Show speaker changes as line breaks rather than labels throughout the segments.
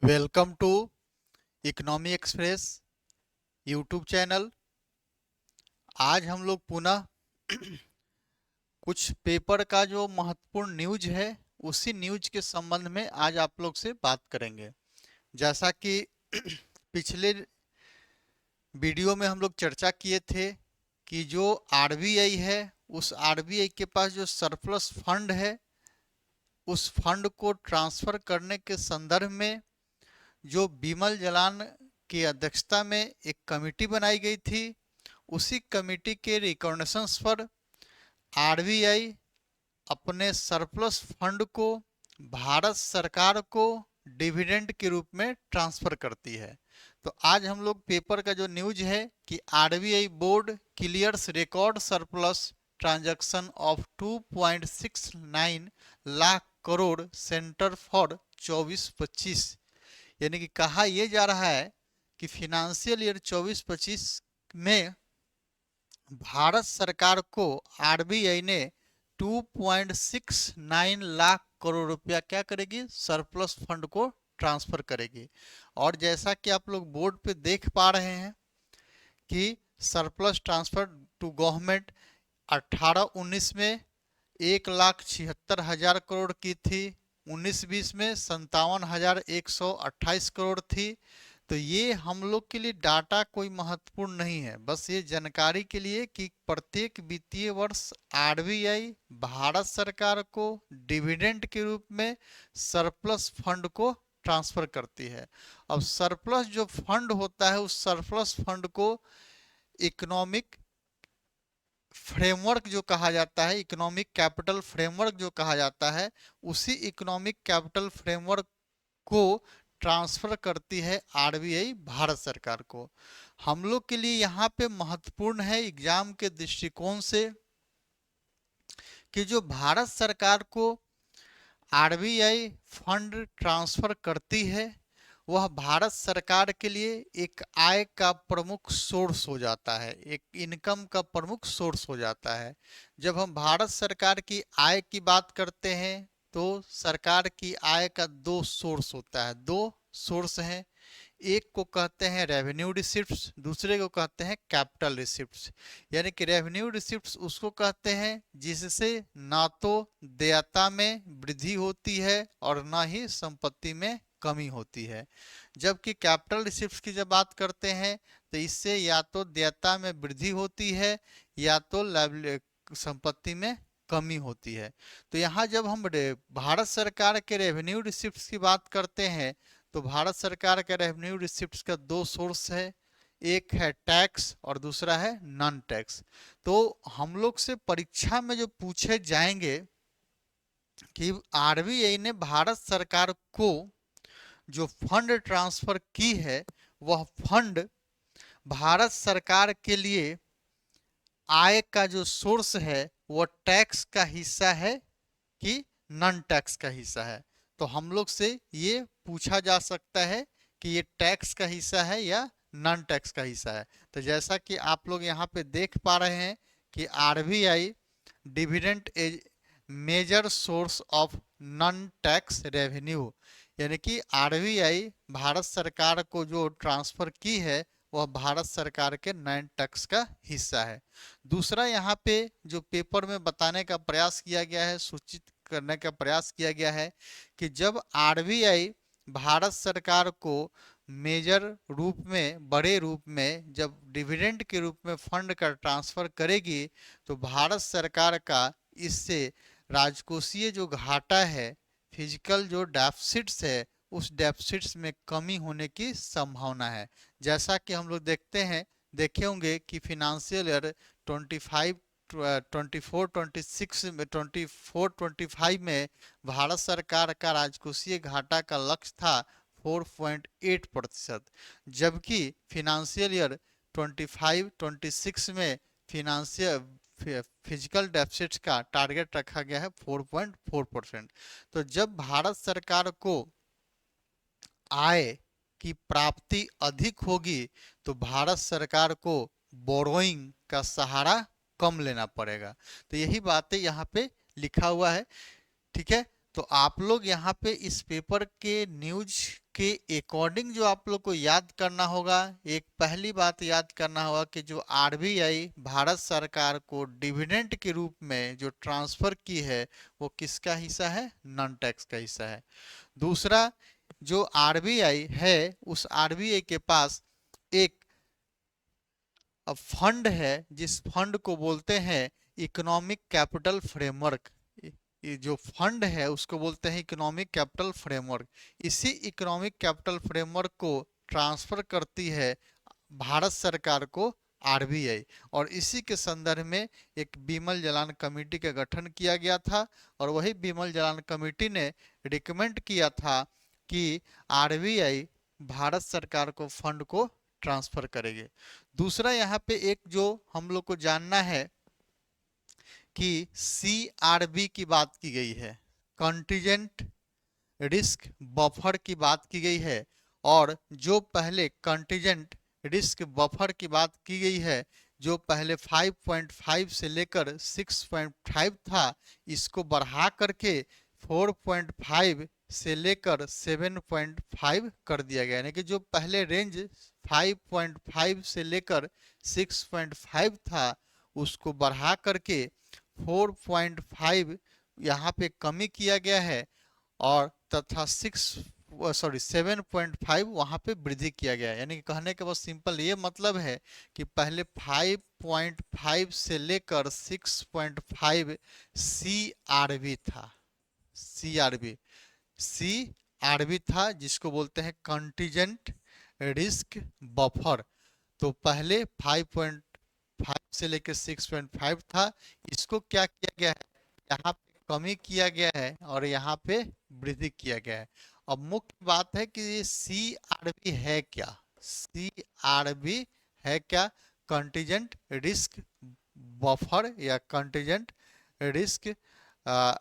Welcome to Economy Express YouTube channel. आज हम लोग पुनः कुछ पेपर का जो महत्वपूर्ण न्यूज है उसी न्यूज के संबंध में आज आप लोग से बात करेंगे। जैसा कि पिछले वीडियो में हम लोग चर्चा किए थे कि जो आरबीआई है उस आरबीआई के पास जो सरप्लस फंड है उस फंड को ट्रांसफर करने के संदर्भ में जो बिमल जलान की अध्यक्षता में एक कमेटी बनाई गई थी, उसी कमेटी के रिकमेंडेशंस पर आरबीआई अपने सरप्लस फंड को भारत सरकार को डिविडेंड के रूप में ट्रांसफर करती है। तो आज हम लोग पेपर का जो न्यूज है कि RBI board clears record surplus transaction of 2.69 lakh crore centre for 24-25, यानी कि कहा यह जा रहा है कि फिनेंशियल ईयर 24-25 में भारत सरकार को आरबीआई ने 2.69 लाख करोड़ रुपया क्या करेगी, सरप्लस फंड को ट्रांसफर करेगी। और जैसा कि आप लोग बोर्ड पे देख पा रहे हैं कि सरप्लस ट्रांसफर टू गवर्नमेंट 18-19 में 1,76,000 करोड़ की थी, 19-20 में 57,128 करोड़ थी। तो ये हम लोग के लिए डाटा कोई महत्वपूर्ण नहीं है, बस ये जानकारी के लिए कि प्रत्येक वित्तीय वर्ष आरबीआई भारत सरकार को डिविडेंड के रूप में सरप्लस फंड को ट्रांसफर करती है। अब सरप्लस जो फंड होता है उस सरप्लस फंड को इकोनॉमिक फ्रेमवर्क जो कहा जाता है, इकोनॉमिक कैपिटल फ्रेमवर्क जो कहा जाता है, उसी इकोनॉमिक कैपिटल फ्रेमवर्क को ट्रांसफर करती है आरबीआई भारत सरकार को। हम लोग के लिए यहाँ पे महत्वपूर्ण है एग्जाम के दृष्टिकोण से कि जो भारत सरकार को आरबीआई फंड ट्रांसफर करती है वह भारत सरकार के लिए एक आय का प्रमुख सोर्स हो जाता है, एक इनकम का प्रमुख सोर्स हो जाता है। जब हम भारत सरकार की आय की बात करते हैं तो सरकार की आय का दो सोर्स होता है, दो सोर्स हैं। एक को कहते हैं रेवेन्यू रिसिप्ट्स, दूसरे को कहते हैं कैपिटल रिसिप्ट्स। यानी कि रेवेन्यू रिसिप्ट्स उसको कहते हैं जिससे ना तो देयता में वृद्धि होती है और ना ही संपत्ति में कमी होती है। जबकि कैपिटल रिसिप्ट्स की जब बात करते हैं तो इससे या तो देयता में वृद्धि होती है या तो संपत्ति में कमी होती है। तो यहाँ जब हम भारत सरकार के रेवेन्यू रिसिप्ट्स की बात करते हैं तो भारत सरकार के रेवेन्यू रिसिप्ट्स का दो सोर्स है, एक है टैक्स और दूसरा है नॉन टैक्स। तो हम लोग से परीक्षा में जो पूछे जाएंगे कि आरबीआई ने भारत सरकार को जो फंड ट्रांसफर की है वह फंड भारत सरकार के लिए आय का जो सोर्स है वह टैक्स का हिस्सा है कि नॉन टैक्स का हिस्सा है। तो हम लोग से ये पूछा जा सकता है कि ये टैक्स का हिस्सा है या नॉन टैक्स का हिस्सा है। तो जैसा कि आप लोग यहाँ पे देख पा रहे हैं कि RBI dividend as major source of non tax revenue, यानी कि आरबीआई भारत सरकार को जो ट्रांसफर की है वह भारत सरकार के नॉन टैक्स का हिस्सा है। दूसरा यहाँ पे जो पेपर में बताने का प्रयास किया गया है, सूचित करने का प्रयास किया गया है कि जब आरबीआई भारत सरकार को मेजर रूप में, बड़े रूप में जब डिविडेंड के रूप में फंड का ट्रांसफर करेगी तो भारत सरकार का इससे राजकोषीय जो घाटा है, फिजिकल जो डेफिसिट्स है, उस डेफिसिट्स में कमी होने की संभावना है। जैसा कि हम लोग देखे होंगे कि फिनेंशियल ईयर 24-25 में भारत सरकार का राजकोषीय घाटा का लक्ष्य था 4.8%, जबकि फिनेंशियल ईयर 25-26 में फिजिकल डेफिसिट का टारगेट रखा गया है 4.4%। तो जब भारत सरकार को आय की प्राप्ति अधिक होगी तो भारत सरकार को बोरोइंग का सहारा कम लेना पड़ेगा। तो यही बातें यहाँ पे लिखा हुआ है, ठीक है। तो आप लोग यहाँ पे इस पेपर के न्यूज के अकॉर्डिंग जो आप लोग को याद करना होगा, एक पहली बात याद करना होगा कि जो आरबीआई भारत सरकार को डिविडेंड के रूप में जो ट्रांसफर की है वो किसका हिस्सा है? नॉन टैक्स का हिस्सा है। दूसरा, जो आरबीआई है उस आरबीआई के पास एक फंड है जिस फंड को बोलते हैं इकोनॉमिक कैपिटल फ्रेमवर्क। ये जो फंड है उसको बोलते हैं इकोनॉमिक कैपिटल फ्रेमवर्क। इसी इकोनॉमिक कैपिटल फ्रेमवर्क को ट्रांसफर करती है भारत सरकार को आरबीआई, और इसी के संदर्भ में एक बिमल जलान कमेटी का गठन किया गया था, और वही बिमल जलान कमेटी ने रिकमेंड किया था कि आरबीआई भारत सरकार को फंड को ट्रांसफर करेगी। दूसरा यहाँ पे एक जो हम लोग को जानना है कि सीआरबी की बात की गई है, कंटीजेंट रिस्क बफर की बात की गई है, और जो पहले कंटीजेंट रिस्क बफर की बात की गई है जो पहले 5.5 से लेकर 6.5 था, इसको बढ़ा करके 4.5 से लेकर 7.5 कर दिया गया। यानी कि जो पहले रेंज 5.5 से लेकर 6.5 था उसको बढ़ा करके 4.5 यहाँ पे कमी किया गया है, और तथा 7.5 वहां पे वृद्धि किया गया है। यानी कि कहने के बाद सिंपल ये मतलब है कि पहले 5.5 से लेकर 6.5 सीआरबी था। सीआरबी था जिसको बोलते हैं कंटीजेंट रिस्क बफर। तो पहले 5.5 से लेकर 6.5 था, इसको क्या किया गया है? यहाँ पे कमी किया गया है और यहाँ पे वृद्धि किया गया है। अब मुख्य बात है कि ये सीआरबी है क्या? सीआरबी है क्या? कंटीजेंट रिस्क बफर या कंटीजेंट रिस्क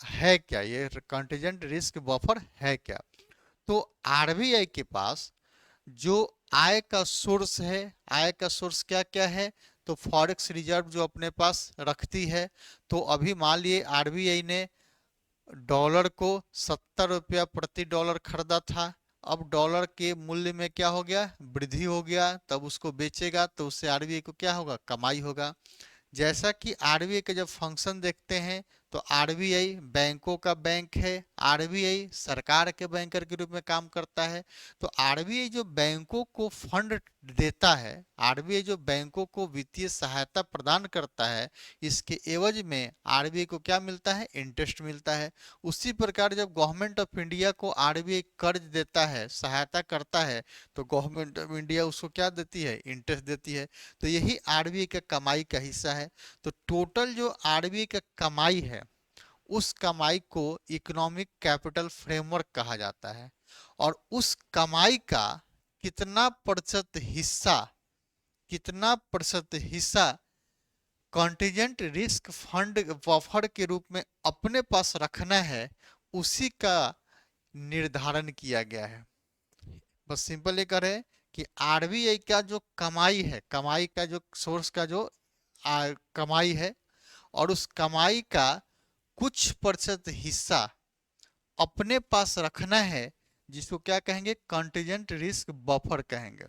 है क्या? ये कंटीजेंट रिस्क बफर है क्या? तो आरबीआई के पास जो आय का सोर्स है, आय का सोर्स क्या क्या है? तो फॉरेक्स रिजर्व जो अपने पास रखती है। तो अभी मान लिए आरबीआई ने डॉलर को 70 रुपया प्रति डॉलर खरीदा था, अब डॉलर के मूल्य में क्या हो गया? वृद्धि हो गया, तब उसको बेचेगा तो उससे आरबीआई को क्या होगा? कमाई होगा। जैसा कि आरबीआई का जब फंक्शन देखते हैं तो आरबीआई बैंकों का बैंक है, आरबीआई सरकार के बैंकर के रूप में काम करता है। तो आरबीआई जो बैंकों को फंड देता है, आरबीआई जो बैंकों को वित्तीय सहायता प्रदान करता है, इसके एवज में आरबीआई को क्या मिलता है? इंटरेस्ट मिलता है। उसी प्रकार जब गवर्नमेंट ऑफ इंडिया को आरबीआई कर्ज देता है, सहायता करता है, तो गवर्नमेंट ऑफ इंडिया उसको क्या देती है? इंटरेस्ट देती है। तो यही आरबीआई का कमाई का हिस्सा है। तो टोटल जो आरबीआई का कमाई है उस कमाई को इकोनॉमिक कैपिटल फ्रेमवर्क कहा जाता है, और उस कमाई का कितना प्रतिशत हिस्सा कॉन्टिजेंट रिस्क फंड बफर के रूप में अपने पास रखना है, उसी का निर्धारण किया गया है। बस सिंपल ये करें कि आरबीआई का जो कमाई है, कमाई का जो सोर्स का जो कमाई है, और उस कमाई का कुछ प्रतिशत हिस्सा अपने पास रखना है, जिसको क्या कहेंगे? कंटीजेंट रिस्क बफर कहेंगे।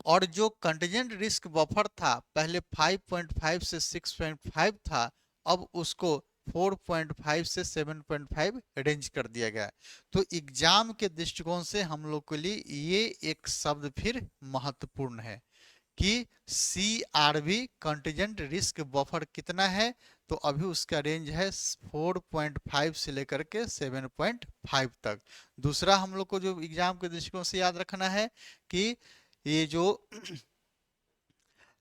और जो कंटीजेंट रिस्क बफर था पहले 5.5 से 6.5 था, अब उसको 4.5 से 7.5 रेंज कर दिया गया। तो एग्जाम के दृष्टिकोण से हम लोग के लिए ये एक शब्द फिर महत्वपूर्ण है कि सीआरबी कंटीजेंट रिस्क बफर कितना है? तो अभी उसका रेंज है 4.5 से लेकर के 7.5 तक। दूसरा हम लोग को जो एग्जाम के दृष्टिकोण से याद रखना है कि ये जो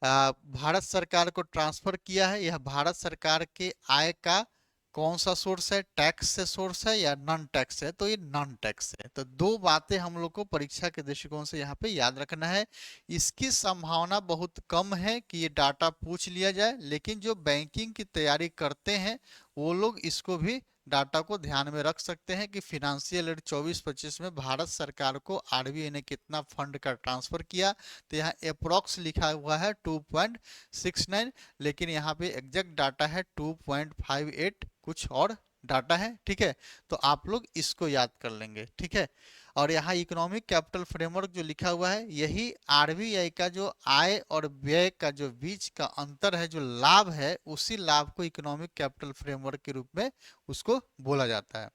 भारत सरकार को ट्रांसफर किया है, यह भारत सरकार के आय का कौन सा सोर्स है? टैक्स से सोर्स है या नॉन टैक्स है? तो ये नॉन टैक्स है। तो दो बातें हम लोग को परीक्षा के दृष्टिकोण से यहाँ पे याद रखना है। इसकी संभावना बहुत कम है कि ये डाटा पूछ लिया जाए, लेकिन जो बैंकिंग की तैयारी करते हैं वो लोग इसको भी डाटा को ध्यान में रख सकते हैं कि फिनेंशियल ईयर 24-25 में भारत सरकार को आरबीआई ने कितना फंड का ट्रांसफर किया। तो यहाँ अप्रोक्स लिखा हुआ है 2.69, लेकिन यहाँ पे एग्जैक्ट डाटा है 2.58 कुछ और डाटा है, ठीक है। तो आप लोग इसको याद कर लेंगे, ठीक है। और यहाँ इकोनॉमिक कैपिटल फ्रेमवर्क जो लिखा हुआ है, यही आरबीआई का जो आय और व्यय का जो बीच का अंतर है, जो लाभ है, उसी लाभ को इकोनॉमिक कैपिटल फ्रेमवर्क के रूप में उसको बोला जाता है।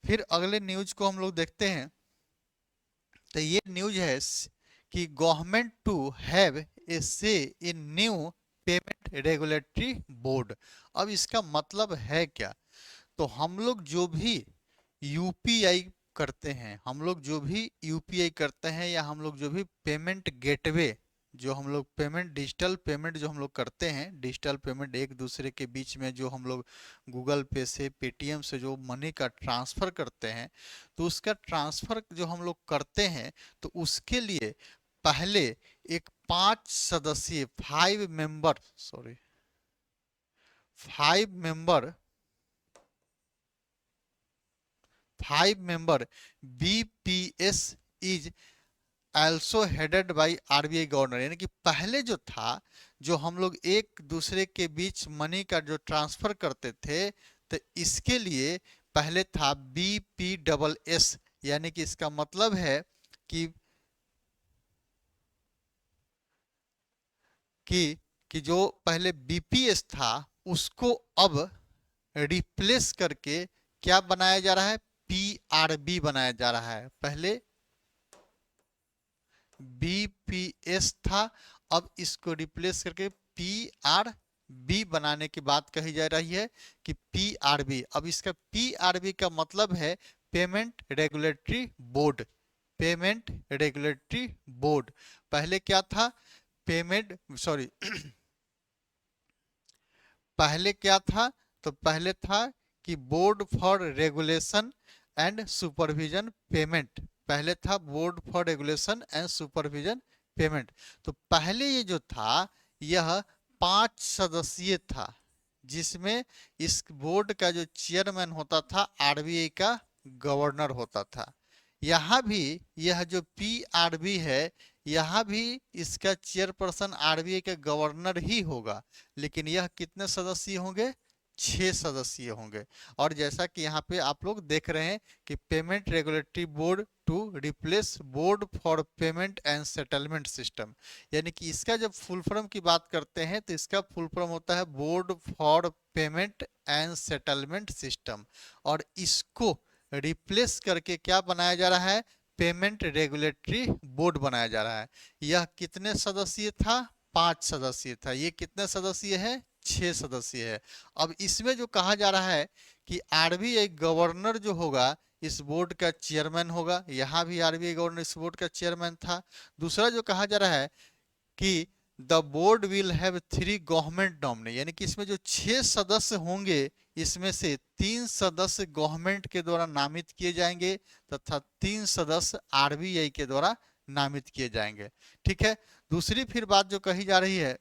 फिर अगले न्यूज को हम लोग देखते हैं। तो ये न्यूज है कि गवर्नमेंट टू हैव ए से इन न्यू पेमेंट रेगुलेटरी बोर्ड। अब इसका मतलब है क्या? तो हम लोग जो भी यूपीआई करते हैं, हम लोग जो भी यूपीआई करते हैं, या हम लोग जो भी पेमेंट गेटवे, जो हम लोग पेमेंट डिजिटल पेमेंट जो हम लोग करते हैं, डिजिटल पेमेंट एक दूसरे के बीच में जो हम लोग गूगल पे से, पेटीएम से जो मनी का ट्रांसफ़र करते हैं, तो उसका ट्रांसफ़र जो हम लोग करते हैं, तो उसके लिए पहले एक 5 सदस्यीय 5 member, sorry 5 member 5 member BPS is also headed by RBI governor. यानी कि पहले जो था, जो हम लोग एक दूसरे के बीच मनी का जो ट्रांसफर करते थे, तो इसके लिए पहले था बीपीडबल एस। यानी कि इसका मतलब है कि कि जो पहले बीपीएस था, उसको अब रिप्लेस करके क्या बनाया जा रहा है? पीआरबी बनाया जा रहा है। पहले बीपीएस था, अब इसको रिप्लेस करके पीआरबी बनाने की बात कही जा रही है कि पीआरबी। अब इसका पीआरबी का मतलब है payment regulatory board. Payment regulatory board. पहले क्या था? पेमेंट, सॉरी पहले क्या था? तो पहले था कि board for regulation and supervision payment. पहले था board for regulation and supervision payment. तो पहले ये जो था, यह 5 सदस्यीय था, जिसमें इस बोर्ड का जो चेयरमैन होता था, आरबीआई का गवर्नर होता था। यहाँ भी यह जो पीआरबी है, यहाँ भी इसका चेयरपर्सन आरबीआई का गवर्नर ही होगा। लेकिन यह कितने सदस्य होंगे? 6 सदस्य होंगे। और जैसा कि यहाँ पे आप लोग देख रहे हैं कि payment regulatory board to replace board for payment and settlement system. यानी कि इसका जब फुल फॉर्म की बात करते हैं, तो इसका फुल फॉर्म होता है board for payment and settlement system. और इसको रिप्लेस करके क्या बनाया जा रहा है? पेमेंट रेगुलेटरी बोर्ड बनाया जा रहा है। यह कितने सदस्यीय था? 5 सदस्यीय था। ये कितने सदस्यीय है? 6 सदस्यीय है। अब इसमें जो कहा जा रहा है कि आरबीआई गवर्नर जो होगा, इस बोर्ड का चेयरमैन होगा। यहाँ भी आरबीआई गवर्नर इस बोर्ड का चेयरमैन था। दूसरा जो कहा जा रहा है कि the board will have 3 government nominee. यानी कि इसमें जो 6 सदस्य होंगे, इसमें से 3 सदस्य गवर्नमेंट के द्वारा नामित किए जाएंगे, तथा 3 सदस्य आरबीआई के द्वारा नामित किए जाएंगे, ठीक है। दूसरी फिर बात जो कही जा रही है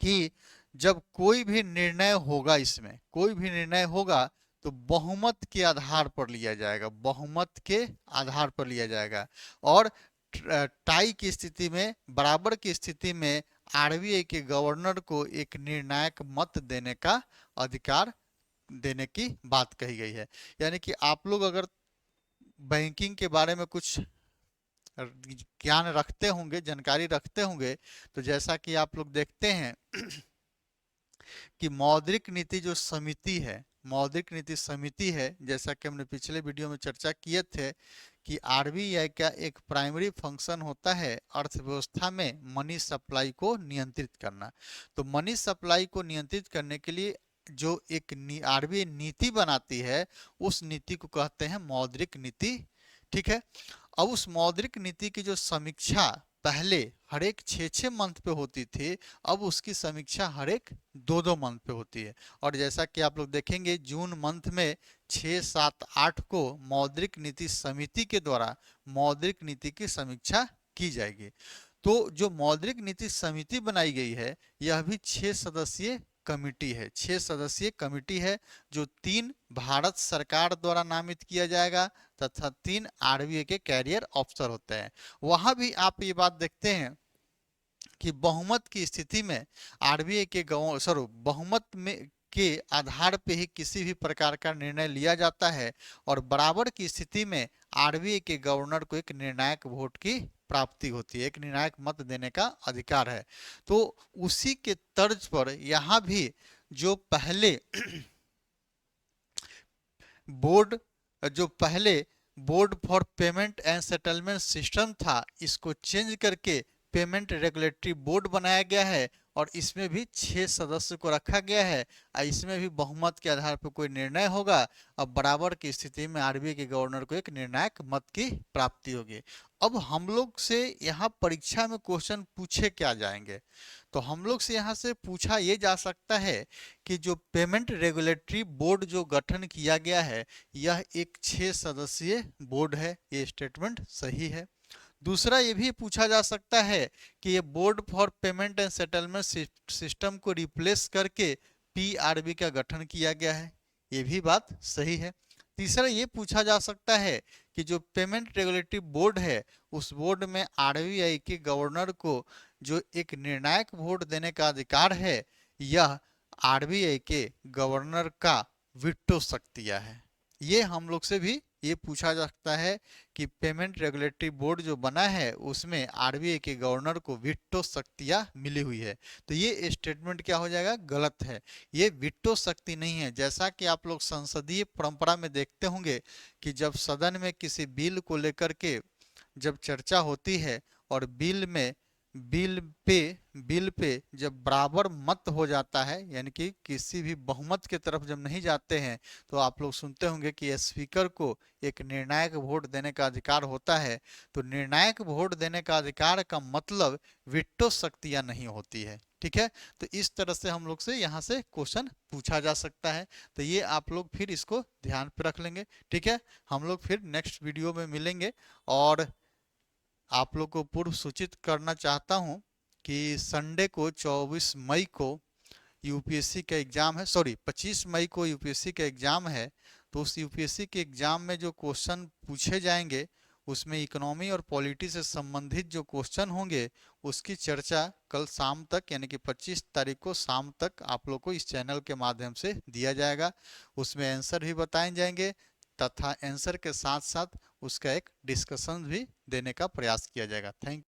कि जब कोई भी निर्णय होगा, इसमें कोई भी निर्णय होगा, तो बहुमत के आधार पर लिया जाएगा। बहुमत के आधार पर लिया जाएगा। और टाई की स्थिति में, बराबर की स्थिति में, आरबीआई के गवर्नर को एक निर्णायक मत देने का अधिकार देने की बात कही गई है। यानी कि आप लोग अगर बैंकिंग के बारे में कुछ ज्ञान रखते होंगे, जानकारी रखते होंगे, तो जैसा कि आप लोग देखते हैं कि मौद्रिक नीति जो समिति है, मौद्रिक नीति समिति है, जैसा कि हमने पिछले वीडियो में चर्चा किए थे कि आरबीआई का एक प्राइमरी फंक्शन होता है अर्थव्यवस्था में मनी सप्लाई को नियंत्रित करना। तो मनी सप्लाई को नियंत्रित करने के लिए जो एक आरबीआई नीति बनाती है, उस नीति को कहते हैं मौद्रिक नीति, ठीक है। अब उस मौद्रिक नीति की जो समीक्षा पहले हर एक 6-6 मंथ पे होती थी, अब उसकी समीक्षा हर एक 2-2 मंथ पे होती है। और जैसा कि आप लोग देखेंगे, जून मंथ में 6, 7, 8 को मौद्रिक नीति समिति के द्वारा मौद्रिक नीति की समीक्षा की जाएगी। तो जो मौद्रिक नीति समिति बनाई गई है, यह भी 6 सदस्यीय कमिटी है। 6 सदस्यीय कमिटी है, जो 3 भारत सरकार द्वारा नामित किया जाएगा, तथा 3 आरबीआई के कैरियर ऑफिसर होते हैं। वहां भी आप ये बात देखते हैं कि बहुमत की स्थिति में आरबीआई के बहुमत में के आधार पे ही किसी भी प्रकार का निर्णय लिया जाता है और बराबर की स्थिति में आरबीआई के गवर्नर को एक निर्णायक वोट की प्राप्ति होती है, एक निर्णायक मत देने का अधिकार है। तो उसी के तर्ज पर यहाँ भी जो पहले बोर्ड जो पहले board for payment and settlement system था, इसको चेंज करके पेमेंट रेगुलेटरी बोर्ड बनाया गया है और इसमें भी 6 सदस्य को रखा गया है। इसमें भी बहुमत के आधार पर कोई निर्णय होगा। अब बराबर की स्थिति में आरबीआई के गवर्नर को एक निर्णायक मत की प्राप्ति होगी। अब हम लोग से यहाँ परीक्षा में क्वेश्चन पूछे क्या जाएंगे, तो हम लोग से यहाँ से पूछा ये जा सकता है कि जो पेमेंट रेगुलेटरी बोर्ड जो गठन किया गया है, यह एक 6 सदस्यीय बोर्ड है। ये स्टेटमेंट सही है। दूसरा ये भी पूछा जा सकता है कि ये board for payment and settlement system को रिप्लेस करके पीआरबी का गठन किया गया है। ये भी बात सही है। तीसरा ये पूछा जा सकता है कि जो पेमेंट रेगुलेटरी बोर्ड है, उस बोर्ड में आरबीआई के गवर्नर को जो एक निर्णायक वोट देने का अधिकार है, यह आरबीआई के गवर्नर का वीटो शक्तियां है। ये हम लोग से भी ये पूछा जा सकता है कि पेमेंट रेगुलेटरी बोर्ड जो बना है उसमें आरबीआई के गवर्नर को वीटो शक्तियां मिली हुई है। तो ये स्टेटमेंट क्या हो जाएगा, गलत है। ये वीटो शक्ति नहीं है। जैसा कि आप लोग संसदीय परंपरा में देखते होंगे कि जब सदन में किसी बिल को लेकर के जब चर्चा होती है और बिल पे जब बराबर मत हो जाता है, यानी कि किसी भी बहुमत के तरफ जब नहीं जाते हैं, तो आप लोग सुनते होंगे कि स्पीकर को एक निर्णायक वोट देने का अधिकार होता है। तो निर्णायक वोट देने का अधिकार का मतलब वीटो शक्तियां नहीं होती है। ठीक है, तो इस तरह से हम लोग से यहाँ से क्वेश्चन पूछा जा सकता है। तो ये आप लोग फिर इसको ध्यान पे रख लेंगे। ठीक है, हम लोग फिर नेक्स्ट वीडियो में मिलेंगे। और आप लोग को पूर्व सूचित करना चाहता हूं कि संडे को 24 मई को यूपीएससी का एग्जाम है, सॉरी 25 मई को यूपीएससी का एग्जाम है। तो उस यूपीएससी के एग्जाम में जो क्वेश्चन पूछे जाएंगे, उसमें इकोनॉमी और पॉलिटी से संबंधित जो क्वेश्चन होंगे, उसकी चर्चा कल शाम तक यानी कि 25 तारीख को शाम तक आप लोग को इस चैनल के माध्यम से दिया जाएगा। उसमें आंसर भी बताए जाएंगे तथा आंसर के साथ साथ उसका एक डिस्कशन भी देने का प्रयास किया जाएगा। थैंक